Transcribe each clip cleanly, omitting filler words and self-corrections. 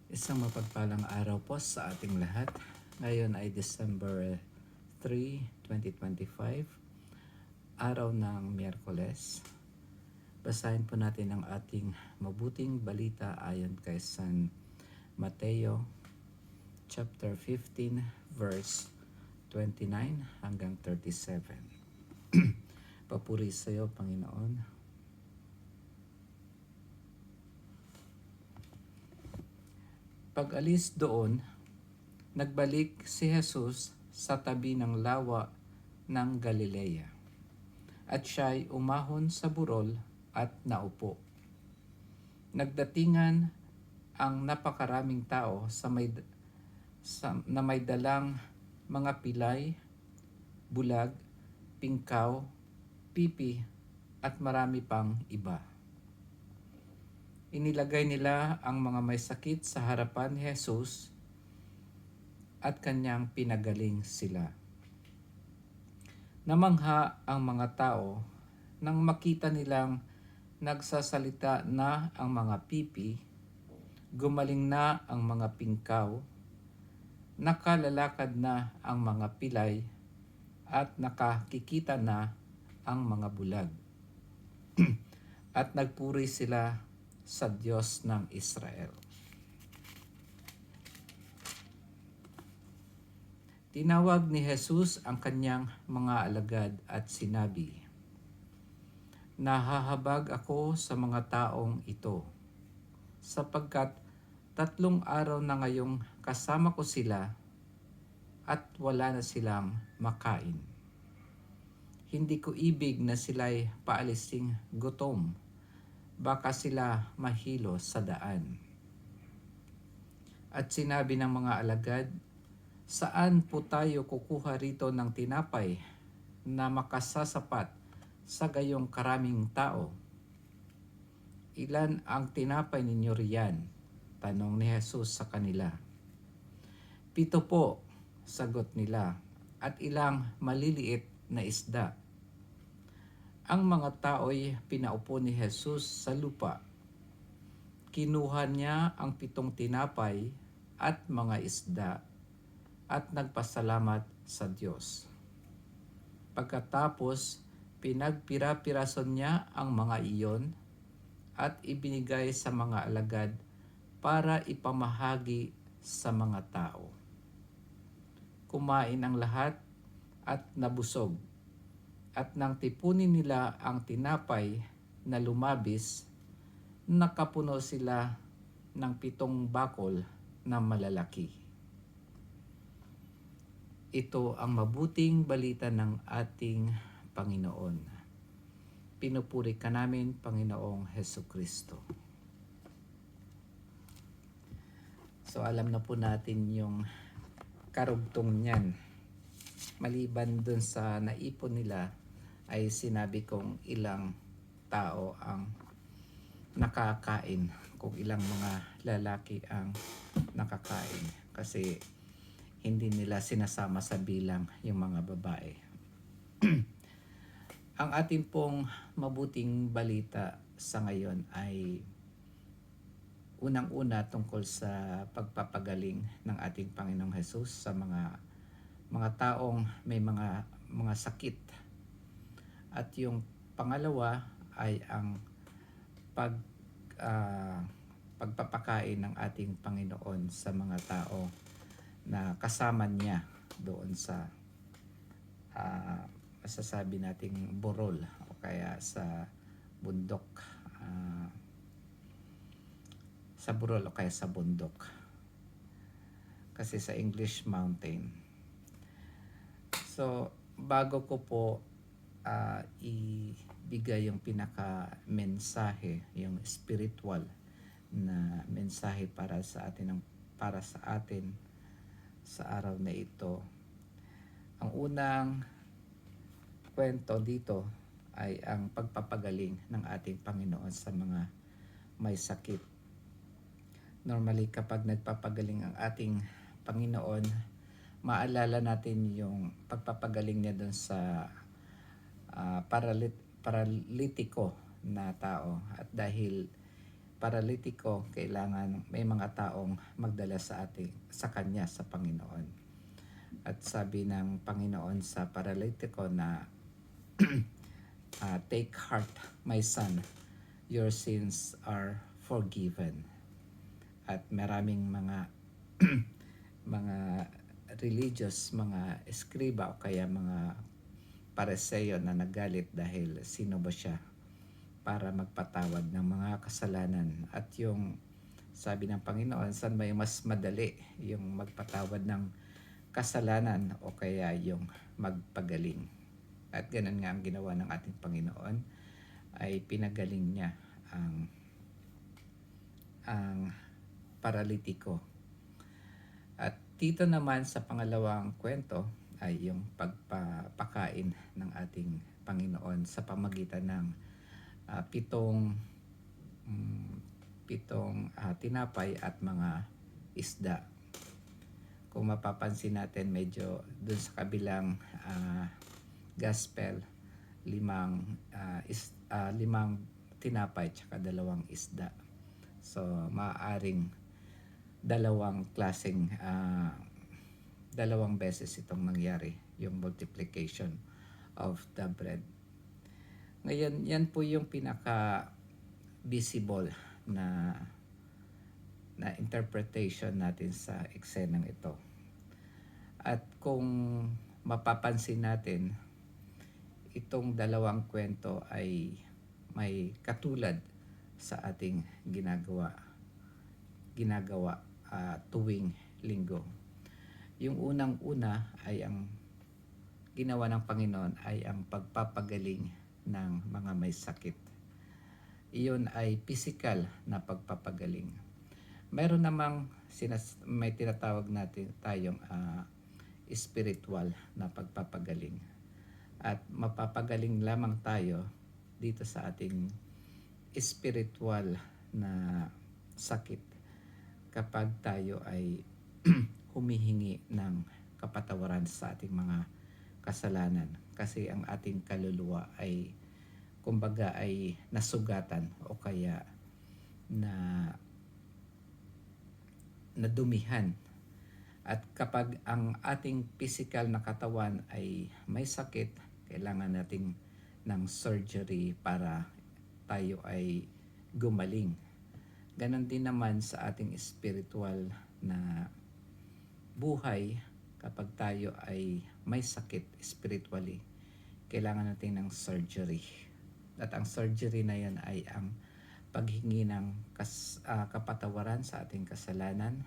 Isang mapagpalang araw po sa ating lahat. Ngayon ay December 3, 2025, araw ng Miyerkules. Basahin po natin ang ating mabuting balita ayon kay San Mateo, chapter 15, verse 29 hanggang 37. Papuri sa iyo, Panginoon. Pag-alis doon, nagbalik si Jesus sa tabi ng lawa ng Galilea, at siya'y umahon sa burol at naupo. Nagdatingan ang napakaraming tao na may dalang mga pilay, bulag, pingkaw, pipi at marami pang iba. Inilagay nila ang mga may sakit sa harapan ni Jesus at kanyang pinagaling sila. Namangha ang mga tao nang makita nilang nagsasalita na ang mga pipi, gumaling na ang mga pingkaw, nakalalakad na ang mga pilay, at nakakikita na ang mga bulag. At nagpuri sila sa Diyos ng Israel. Tinawag ni Jesus ang kanyang mga alagad at sinabi, "Nahahabag ako sa mga taong ito, sapagkat 3 araw na ngayong kasama ko sila at wala na silang makain. Hindi ko ibig na sila'y paalising gutom, baka sila mahilo sa daan." At sinabi ng mga alagad, "Saan po tayo kukuha rito ng tinapay na makasasapat sa gayong karaming tao?" "Ilan ang tinapay ninyo riyan?" tanong ni Jesus sa kanila. "7 po," sagot nila, "at ilang maliliit na isda." Ang mga tao'y pinaupo ni Jesus sa lupa. Kinuha niya ang 7 tinapay at mga isda at nagpasalamat sa Diyos. Pagkatapos, pinagpira-pirason niya ang mga iyon at ibinigay sa mga alagad para ipamahagi sa mga tao. Kumain ang lahat at nabusog. At nang tipunin nila ang tinapay na lumabis, nakapuno sila ng 7 bakol na malalaki. Ito ang mabuting balita ng ating Panginoon. Pinupuri ka namin, Panginoong Hesukristo. So alam na po natin yung karugtong niyan. Maliban dun sa naipon nila, ay sinabi kong ilang tao ang nakakain, kung ilang mga lalaki ang nakakain, kasi hindi nila sinasama sa bilang yung mga babae. Ang ating pong mabuting balita sa ngayon ay unang-una tungkol sa pagpapagaling ng ating Panginoong Jesus sa mga taong may mga sakit. At yung pangalawa ay ang pagpapakain ng ating Panginoon sa mga tao na kasama niya doon sa masasabi nating burol o kaya sa bundok, sa burol o kaya sa bundok, kasi sa English mountain. So bago ko po ibigay yung pinaka-mensahe, yung spiritual na mensahe para sa atin sa araw na ito. Ang unang kwento dito ay ang pagpapagaling ng ating Panginoon sa mga may sakit. Normally, kapag nagpapagaling ang ating Panginoon, maalala natin yung pagpapagaling niya doon sa paralitiko na tao. At dahil paralitiko, kailangan may mga taong magdala sa kanya, sa Panginoon. At sabi ng Panginoon sa paralitiko na take heart, my son, your sins are forgiven. At maraming mga mga religious, mga eskriba o kaya mga pareseyo na nagalit dahil sino ba siya para magpatawad ng mga kasalanan. At yung sabi ng Panginoon, saan may mas madali, yung magpatawad ng kasalanan o kaya yung magpagaling. At ganun nga ang ginawa ng ating Panginoon, ay pinagaling niya ang paralitiko. At dito naman sa pangalawang kwento ay yung pagpapakain ng ating Panginoon sa pamagitan ng pitong tinapay at mga isda. Kung mapapansin natin, medyo dun sa kabilang gospel, limang tinapay tsaka 2 isda. So maaaring dalawang beses itong nangyari, yung multiplication of the bread. Ngayon, yan po yung pinaka visible na interpretation natin sa eksenang ito. At kung mapapansin natin, itong 2 kwento ay may katulad sa ating ginagawa tuwing linggo. Yung unang-una ay ang ginawa ng Panginoon ay ang pagpapagaling ng mga may sakit. Iyon ay physical na pagpapagaling. Meron namang may tinatawag natin tayong spiritual na pagpapagaling. At mapapagaling lamang tayo dito sa ating spiritual na sakit kapag tayo ay humihingi ng kapatawaran sa ating mga kasalanan. Kasi ang ating kaluluwa ay kumbaga ay nasugatan o kaya nadumihan. At kapag ang ating physical na katawan ay may sakit, kailangan natin ng surgery para tayo ay gumaling. Ganon din naman sa ating spiritual na buhay, kapag tayo ay may sakit spiritually, kailangan natin ng surgery. At ang surgery na yan ay ang paghingi ng kapatawaran sa ating kasalanan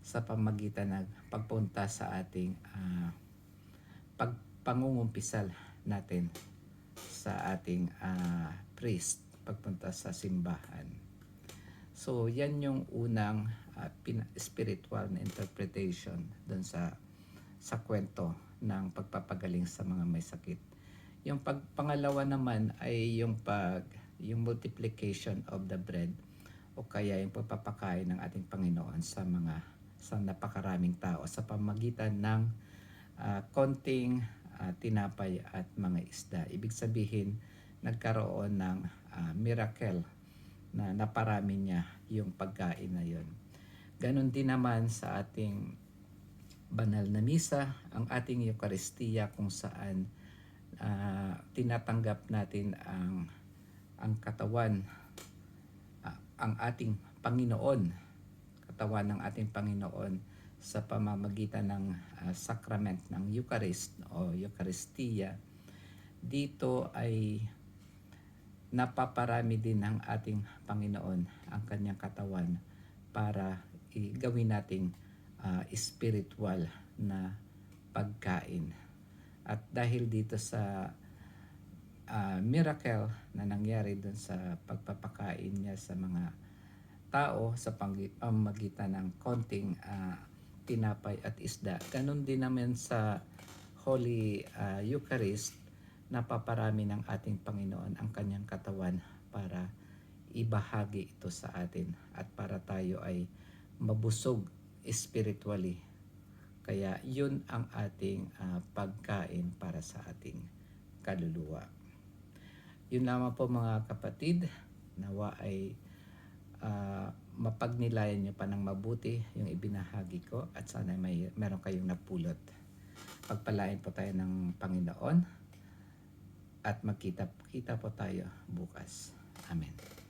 sa pamagitan ng pagpunta sa ating pangungumpisal natin sa ating priest, pagpunta sa simbahan. So yan yung unang spiritual na interpretation doon sa kwento ng pagpapagaling sa mga may sakit. Yung pangalawa naman ay yung multiplication of the bread o kaya yung pagpapakain ng ating Panginoon sa napakaraming tao sa pamagitan ng konting tinapay at mga isda. Ibig sabihin, nagkaroon ng miracle na naparami niya yung pagkain na yon. Ganon din naman sa ating banal na misa, ang ating Eucharistia, kung saan tinatanggap natin ang katawan, ang ating Panginoon, katawan ng ating Panginoon sa pamamagitan ng sacrament ng Eucharist o Eucharistia. Dito ay napaparami din ng ating Panginoon ang kanyang katawan para gawin nating spiritual na pagkain. At dahil dito sa miracle na nangyari dun sa pagpapakain niya sa mga tao sa pamamagitan ng konting tinapay at isda, ganun din naman sa Holy Eucharist, napaparami ng ating Panginoon ang kanyang katawan para ibahagi ito sa atin at para tayo ay mabusog spiritually. Kaya yun ang ating pagkain para sa ating kaluluwa. Yun lamang po mga kapatid, nawa ay mapagnilayan nyo pa ng mabuti yung ibinahagi ko at sana meron kayong napulot. Pagpalain po tayo ng Panginoon at magkita po tayo bukas. Amen.